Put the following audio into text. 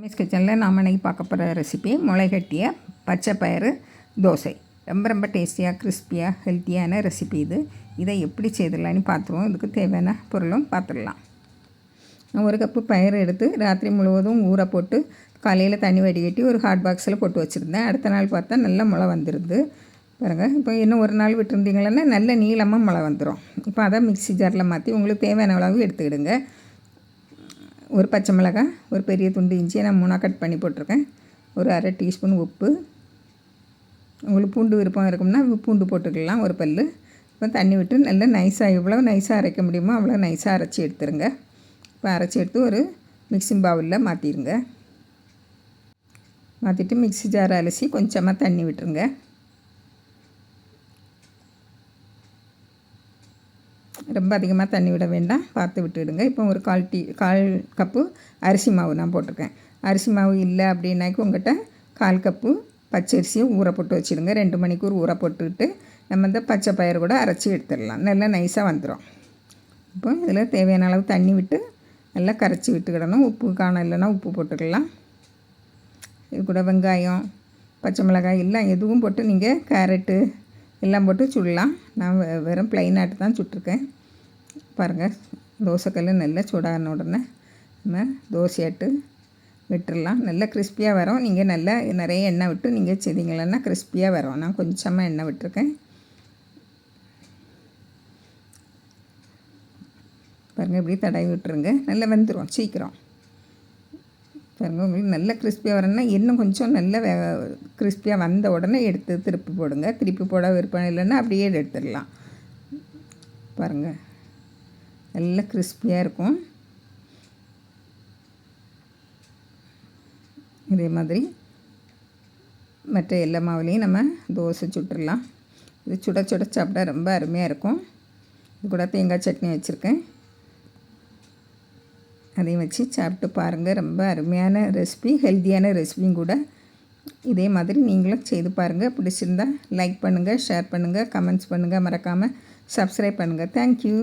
மாமிஸ் கிச்சனில் நாம் இன்றைக்கி பார்க்க போகிற ரெசிபி முளைகட்டிய பச்சை பயிறு தோசை. ரொம்ப ரொம்ப டேஸ்டியாக கிறிஸ்பியாக ஹெல்த்தியான ரெசிபி இது. இதை எப்படி செய்திடலான்னு பார்த்துருவோம். இதுக்கு தேவையான பொருளும் பார்த்துடலாம். நான் ஒரு கப்பு பயிறு எடுத்து ராத்திரி முழுவதும் ஊற போட்டு காலையில் தண்ணி வடிகட்டி ஒரு ஹாட் பாக்ஸில் போட்டு வச்சுருந்தேன். அடுத்த நாள் பார்த்தா நல்ல முளை வந்துடுது பாருங்கள். இப்போ இன்னும் ஒரு நாள் விட்டுருந்தீங்கன்னா நல்ல நீளமாக முளை வந்துடும். இப்போ அதை மிக்ஸி ஜாரில் மாற்றி உங்களுக்கு தேவையான அளவு எடுத்துக்கிடுங்க. ஒரு பச்சை மிளகாய், ஒரு பெரிய துண்டு இஞ்சியை நான் 3 கட் பண்ணி போட்டிருக்கேன். ஒரு அரை டீஸ்பூன் உப்பு, உங்களுக்கு பூண்டு விருப்பம் இருக்கும்னா பூண்டு போட்டுக்கலாம் ஒரு பல். இப்போ தண்ணி விட்டு நல்லா நைஸாக எவ்வளோ நைஸாக அரைக்க முடியுமோ அவ்வளோ நைஸாக அரைச்சி எடுத்துருங்க. இப்போ அரைச்சி எடுத்து ஒரு மிக்ஸிங் பவுலில் மாற்றிடுங்க. மாற்றிட்டு மிக்ஸி ஜார் அலசி கொஞ்சமாக தண்ணி விட்டுருங்க. ரொம்ப அதிகமாக தண்ணி விட வேண்டாம், பார்த்து விட்டுவிடுங்க. இப்போ ஒரு கால் கப்பு அரிசி மாவு நான் போட்டிருக்கேன். அரிசி மாவு இல்லை அப்படின்னாக்கி உங்கள்கிட்ட 1/4 கப்பு பச்சரிசியை ஊற போட்டு வச்சுடுங்க. 2 மணிக்கூர் ஊற போட்டுக்கிட்டு நம்ம இந்த பச்சை பயிறு கூட அரைச்சி எடுத்துடலாம். நல்லா நைஸாக வந்துடும். இப்போ இதில் தேவையான அளவு தண்ணி விட்டு நல்லா கரைச்சி விட்டுக்கிடணும். உப்பு காணம் இல்லைன்னா உப்பு போட்டுக்கலாம். இது கூட வெங்காயம், பச்சை மிளகாய் எல்லாம் எதுவும் போட்டு நீங்கள் கேரட்டு எல்லாம் போட்டு சுடலாம். நான் வெறும் ப்ளைனாட்டு தான் சுட்டிருக்கேன். பாருங்கள், தோசைக்கல் நல்லா சூடான உடனே நம்ம தோசையாட்டு விட்டுடலாம். நல்லா கிறிஸ்பியாக வரும். நீங்கள் நல்லா நிறைய எண்ணெய் விட்டு நீங்கள் செய்தீங்களன்னா கிறிஸ்பியாக வரும். நான் கொஞ்சமாக எண்ணெய் விட்டுருக்கேன். பாருங்கள், இப்படி தடவி விட்டுருங்க. நல்லா வெந்துடும் சீக்கிரம். பாருங்கள், உங்களுக்கு நல்ல கிறிஸ்பியாக வரணும்னா இன்னும் கொஞ்சம் நல்ல கிறிஸ்பியாக வந்த உடனே எடுத்து திருப்பி போடுங்க. திருப்பி போட விருப்பம் இல்லைன்னா அப்படியே எடுத்துடலாம். பாருங்கள், நல்ல கிறிஸ்பியாக இருக்கும். இதே மாதிரி மற்ற எல்லா மாவுலேயும் நம்ம தோசை சுட்டுடலாம். இது சுட சுட சாப்பிட்டா ரொம்ப அருமையாக இருக்கும். இது கூட தேங்காய் சட்னி வச்சுருக்கேன், அதையும் வச்சு சாப்பிட்டு பாருங்கள். ரொம்ப அருமையான ரெசிபி, ஹெல்த்தியான ரெசிபியும் கூட. இதே மாதிரி நீங்களும் செய்து பாருங்கள். பிடிச்சிருந்தா லைக் பண்ணுங்கள், ஷேர் பண்ணுங்கள், கமெண்ட்ஸ் பண்ணுங்கள். மறக்காமல் சப்ஸ்கிரைப் பண்ணுங்கள். தேங்க்யூ.